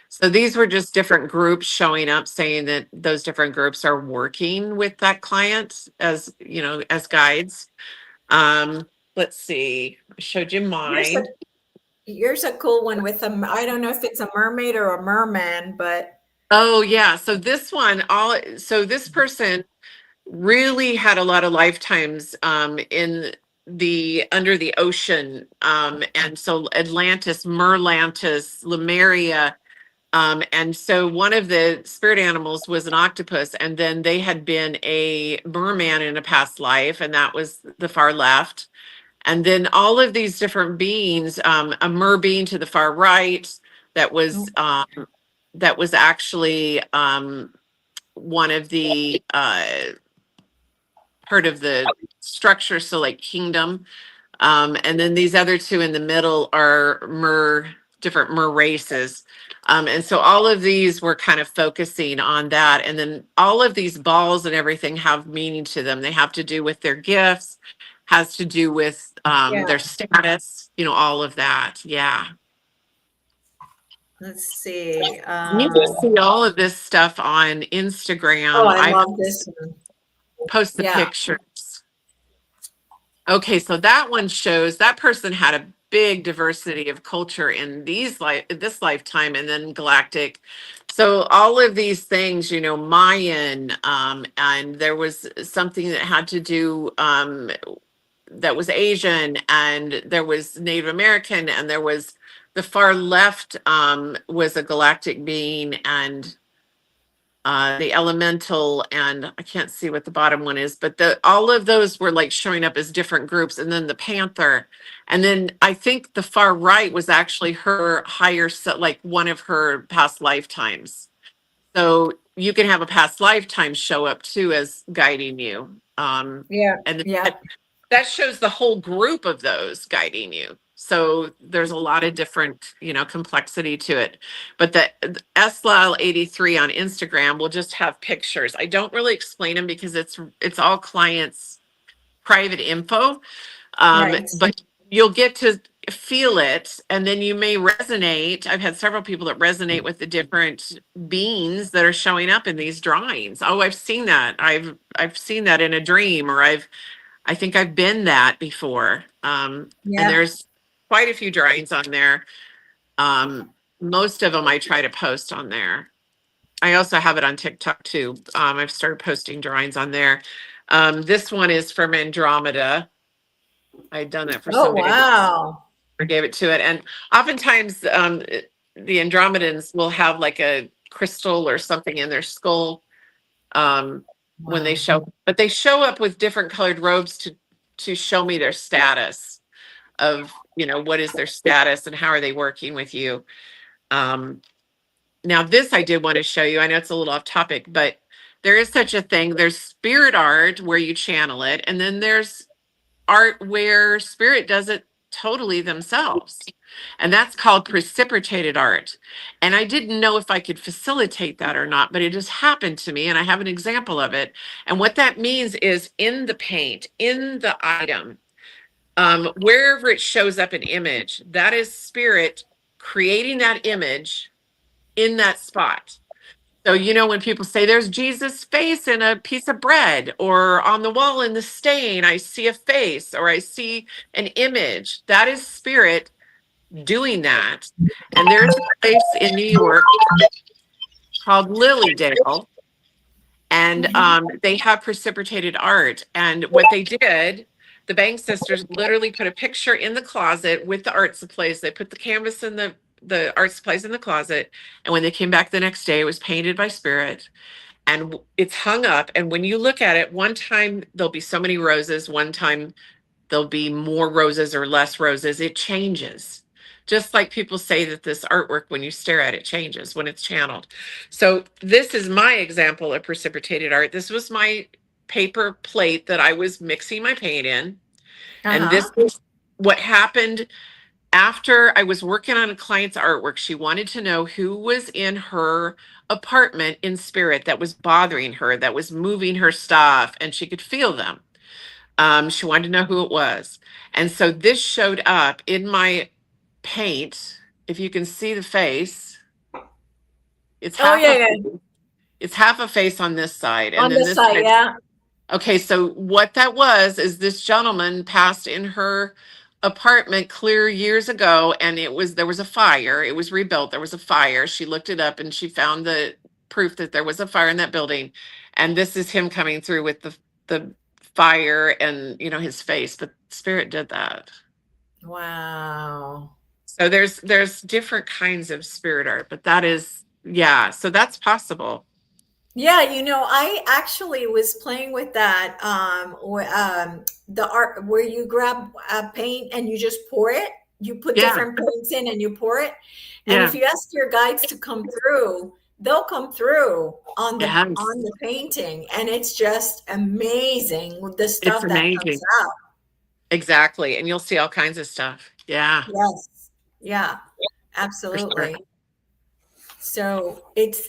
So these were just different groups showing up, saying that those different groups are working with that client as, you know, as guides. Let's see. I showed you mine. Here's a cool one with them. I don't know if it's a mermaid or a merman, but. Oh yeah. So this one, so this person really had a lot of lifetimes in under the ocean, and so Atlantis, Merlantis, Lemuria, and so one of the spirit animals was an octopus, and then they had been a merman in a past life, and that was the far left. And then all of these different beings, a mer being to the far right, that was actually one of the part of the structure, so like kingdom, and then these other two in the middle are different mer races, and so all of these were kind of focusing on that. And then all of these balls and everything have meaning to them. They have to do with their gifts, has to do with their status, you know, all of that. Yeah. Let's see. You can see all of this stuff on Instagram. Oh, I love this one. Post the pictures. Okay, so that one shows that person had a big diversity of culture in this lifetime, and then galactic. So all of these things, you know, Mayan, and there was something that had to do that was Asian, and there was Native American, and there was the far left was a galactic being, and the elemental, and I can't see what the bottom one is, but all of those were like showing up as different groups, and then the panther, and then I think the far right was actually her higher self, like one of her past lifetimes. So you can have a past lifetime show up too as guiding you. Yeah. And Yeah. that shows the whole group of those guiding you. So there's a lot of different, you know, complexity to it. But the Lyle83 on Instagram will just have pictures. I don't really explain them because it's all clients' private info. Right. But you'll get to feel it, and then you may resonate. I've had several people that resonate with the different beings that are showing up in these drawings. Oh, I've seen that. I've seen that in a dream, or I think I've been that before. And there's quite a few drawings on there. Most of them I try to post on there. I also have it on TikTok too. I've started posting drawings on there. This one is from Andromeda. I'd done that for somebody. Wow. I gave it to it. And oftentimes the Andromedans will have like a crystal or something in their skull when they show, but they show up with different colored robes to show me their status of, you know, what is their status and how are they working with you. Now this I did want to show you. I know it's a little off topic, but there is such a thing. There's spirit art where you channel it, and then there's art where spirit does it totally themselves, and that's called precipitated art. And I didn't know if I could facilitate that or not, but it just happened to me, and I have an example of it. And what that means is in the paint, in the item, wherever it shows up an image, that is spirit creating that image in that spot. So, you know, when people say there's Jesus' face in a piece of bread, or on the wall in the stain, I see a face, or I see an image, that is spirit doing that. And there's a place in New York called Lilydale, and they have precipitated art. And what they did, the Bank sisters literally put a picture in the closet with the art supplies. They put the canvas and the art supplies in the closet, and when they came back the next day, it was painted by spirit, and it's hung up. And when you look at it, one time there'll be so many roses, one time there'll be more roses or less roses. It changes, just like people say that this artwork, when you stare at it, changes when it's channeled. So this is my example of precipitated art. This was my paper plate that I was mixing my paint in. And this is what happened. After I was working on a client's artwork, she wanted to know who was in her apartment in spirit that was bothering her, that was moving her stuff, and she could feel them. She wanted to know who it was. And so this showed up in my paint. If you can see the face, it's it's half a face on this side. And on then this side, yeah. Okay, so what that was is this gentleman passed in her apartment clear years ago, and there was a fire. It was rebuilt. There was a fire. She looked it up and she found the proof that there was a fire in that building. And this is him coming through with the fire and, you know, his face. But spirit did that. Wow. So there's different kinds of spirit art, but that is, yeah, so that's possible. Yeah, you know, I actually was playing with that, the art where you grab a paint and you just pour it. You put different paints in and you pour it. And if you ask your guides to come through, they'll come through on the painting, and it's just amazing the stuff that comes out. Exactly, and you'll see all kinds of stuff. Yeah. Yes. Yeah. Absolutely. Sure. So it's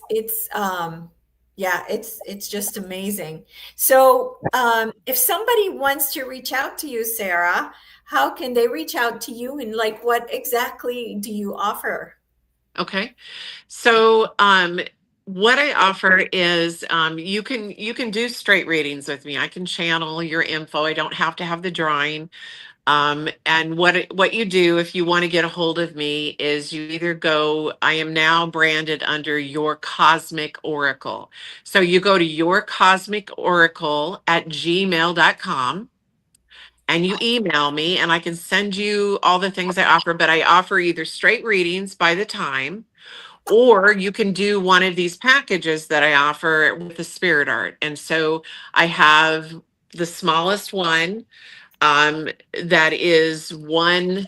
just amazing. So if somebody wants to reach out to you, Sarah, how can they reach out to you, and like what exactly do you offer? Okay. So what I offer is you can do straight readings with me. I can channel your info. I don't have to have the drawing. And what you do if you want to get a hold of me is you either go, I am now branded under Your Cosmic Oracle. So you go to yourcosmicoracle@gmail.com and you email me, and I can send you all the things I offer, but I offer either straight readings by the time, or you can do one of these packages that I offer with the spirit art. And so I have the smallest one, that is one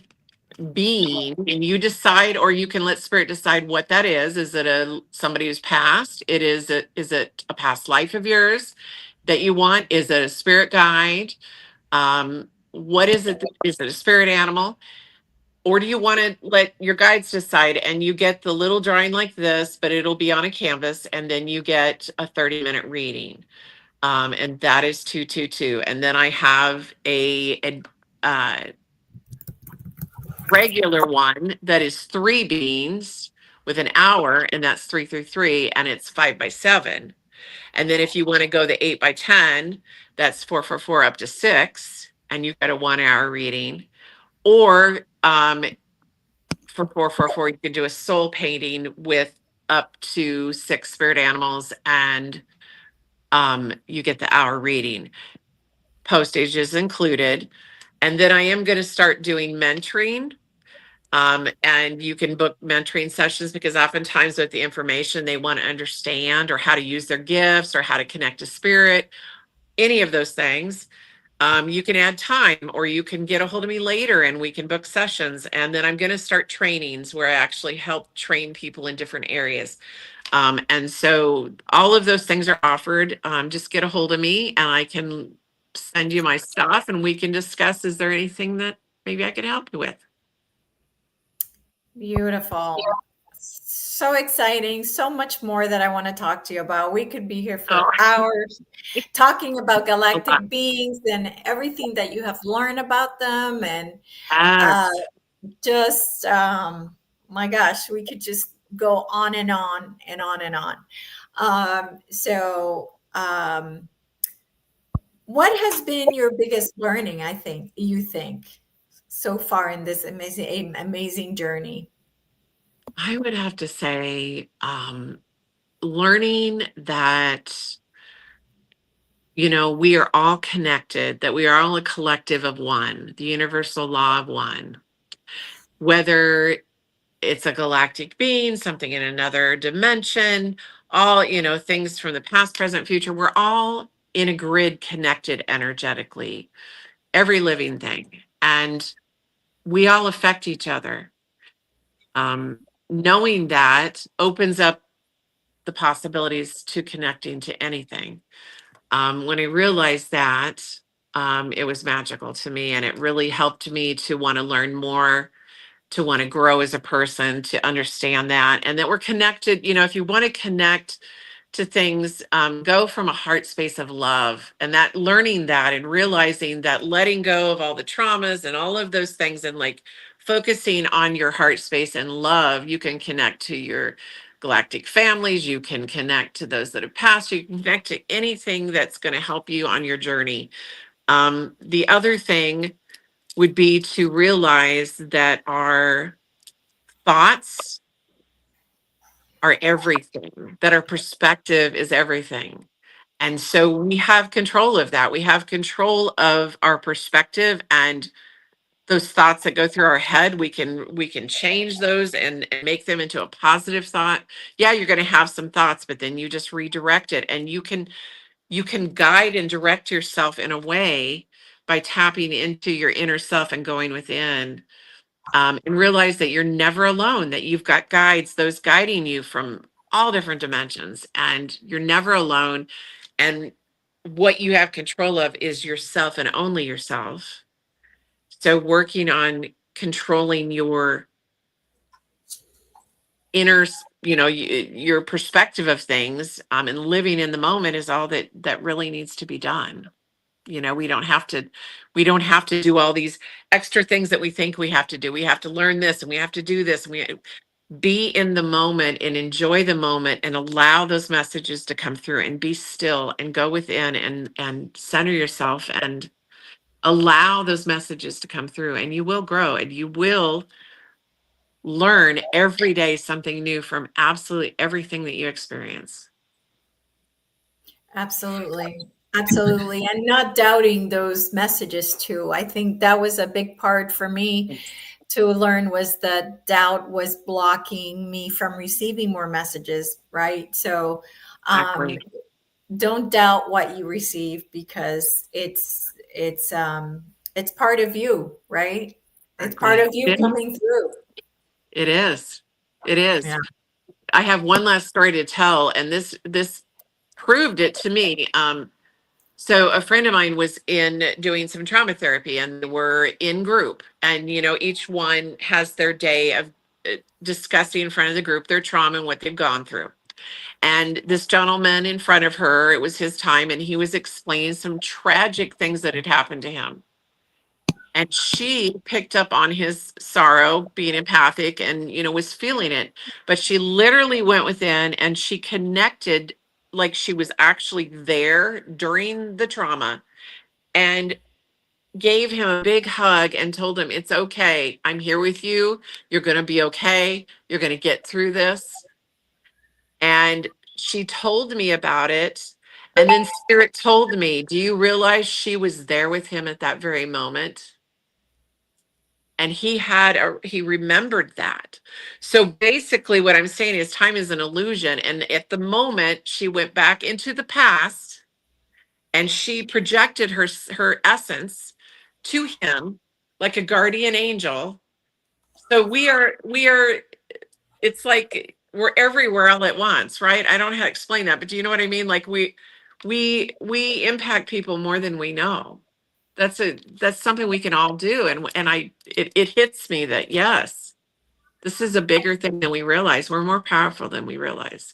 being, and you decide, or you can let spirit decide what that is. Is it somebody who's passed? Is it a past life of yours that you want? Is it a spirit guide? What is it? Is it a spirit animal? Or do you want to let your guides decide? And you get the little drawing like this, but it'll be on a canvas, and then you get a 30-minute reading. And that is 222. And then I have a regular one that is 3 beans with an hour, and that's 333, and it's 5x7. And then if you want to go the 8x10, that's 444 up to 6, and you get a 1-hour reading. Or for 444, you can do a soul painting with up to 6 spirit animals, and you get the hour reading. Postage is included. And then I am going to start doing mentoring. And you can book mentoring sessions, because oftentimes with the information they want to understand, or how to use their gifts, or how to connect to spirit, any of those things. You can add time, or you can get a hold of me later and we can book sessions. And then I'm going to start trainings where I actually help train people in different areas. And so all of those things are offered. Just get a hold of me and I can send you my stuff, and we can discuss, is there anything that maybe I can help you with? Beautiful. So exciting. So much more that I want to talk to you about. We could be here for hours talking about galactic beings and everything that you have learned about them. And just, my gosh, we could just go on and on and on and on. What has been your biggest learning, you think, so far in this amazing journey? I would have to say, learning that, we are all connected, that we are all a collective of one, the universal law of one. Whether it's a galactic being, something in another dimension, all, things from the past, present, future, we're all in a grid connected energetically, every living thing. And we all affect each other. Knowing that opens up the possibilities to connecting to anything. When I realized that, it was magical to me, and it really helped me to want to learn more, to want to grow as a person, to understand that, and that we're connected. If you want to connect to things, go from a heart space of love, and that learning that and realizing that, letting go of all the traumas and all of those things, and like focusing on your heart space and love, you can connect to your galactic families, you can connect to those that have passed, you can connect to anything that's going to help you on your journey. The other thing would be to realize that our thoughts are everything, that our perspective is everything. And so we have control of that. We have control of our perspective, and those thoughts that go through our head, we can change those and make them into a positive thought. Yeah, you're going to have some thoughts, but then you just redirect it, and you can guide and direct yourself in a way by tapping into your inner self and going within, and realize that you're never alone, that you've got guides, those guiding you from all different dimensions, and you're never alone. And what you have control of is yourself and only yourself. So working on controlling your inner, your perspective of things, and living in the moment is all that really needs to be done. We don't have to do all these extra things that we think we have to do. We have to learn this and we have to do this, and we be in the moment and enjoy the moment and allow those messages to come through, and be still and go within and center yourself and Allow those messages to come through, and you will grow, and you will learn every day something new from absolutely everything that you experience. Absolutely. Absolutely. And not doubting those messages too. I think that was a big part for me to learn, was that doubt was blocking me from receiving more messages, right? So Exactly. don't doubt what you receive, because it's part of you, right? It's part of you coming through. It is. It is. Yeah. I have one last story to tell, and this proved it to me. So a friend of mine was in doing some trauma therapy, and they were in group, and each one has their day of discussing in front of the group their trauma and what they've gone through. And this gentleman in front of her, it was his time, and he was explaining some tragic things that had happened to him. And she picked up on his sorrow, being empathic, and was feeling it. But she literally went within and she connected like she was actually there during the trauma, and gave him a big hug and told him, "It's okay. I'm here with you. You're going to be okay. You're going to get through this." And she told me about it. And then Spirit told me, "Do you realize she was there with him at that very moment?" And he remembered that. So basically what I'm saying is time is an illusion. And at the moment she went back into the past and she projected her essence to him like a guardian angel. So we are, it's like we're everywhere all at once, right? I don't know how to explain that, but do you know what I mean? Like we impact people more than we know. That's something we can all do. And it hits me that yes, this is a bigger thing than we realize. We're more powerful than we realize.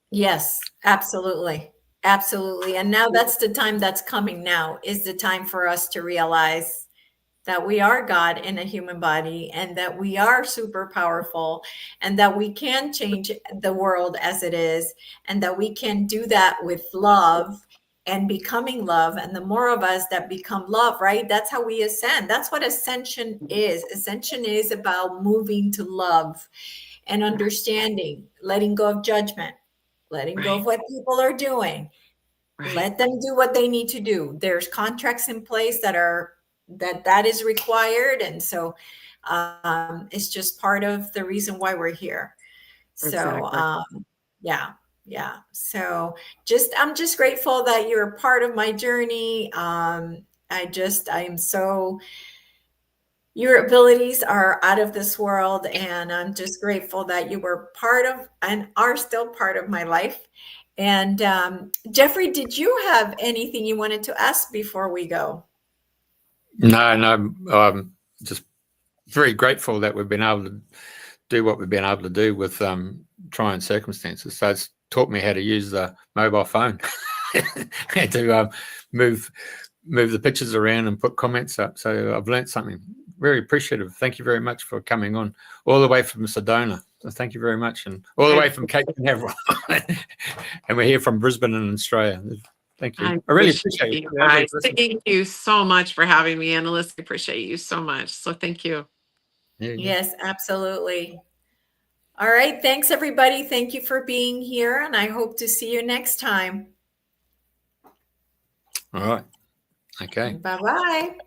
Yes, absolutely. Absolutely. And now that's the time that's coming now, is the time for us to realize that we are God in a human body, and that we are super powerful, and that we can change the world as it is, and that we can do that with love and becoming love. And the more of us that become love, right? That's how we ascend. That's what ascension is. Ascension is about moving to love and understanding, letting go of judgment, letting go of what people are doing. Right. Let them do what they need to do. There's contracts in place that is required. And so it's just part of the reason why we're here. So Exactly. yeah. So I'm just grateful that you're a part of my journey. Your abilities are out of this world, and I'm just grateful that you were part of and are still part of my life. And Jeffrey, did you have anything you wanted to ask before we go? No, I'm just very grateful that we've been able to do what we've been able to do with trying circumstances. So it's taught me how to use the mobile phone and to move the pictures around and put comments up. So I've learned something. Very appreciative. Thank you very much for coming on all the way from Sedona. So thank you very much. And all the way from Cape Canaveral. And we're here from Brisbane in Australia. Thank you. I really appreciate it. You guys. Thank you so much for having me, Annalise. I appreciate you so much. So thank you. Yeah. Yes, absolutely. All right. Thanks, everybody. Thank you for being here, and I hope to see you next time. All right. Okay. Bye-bye.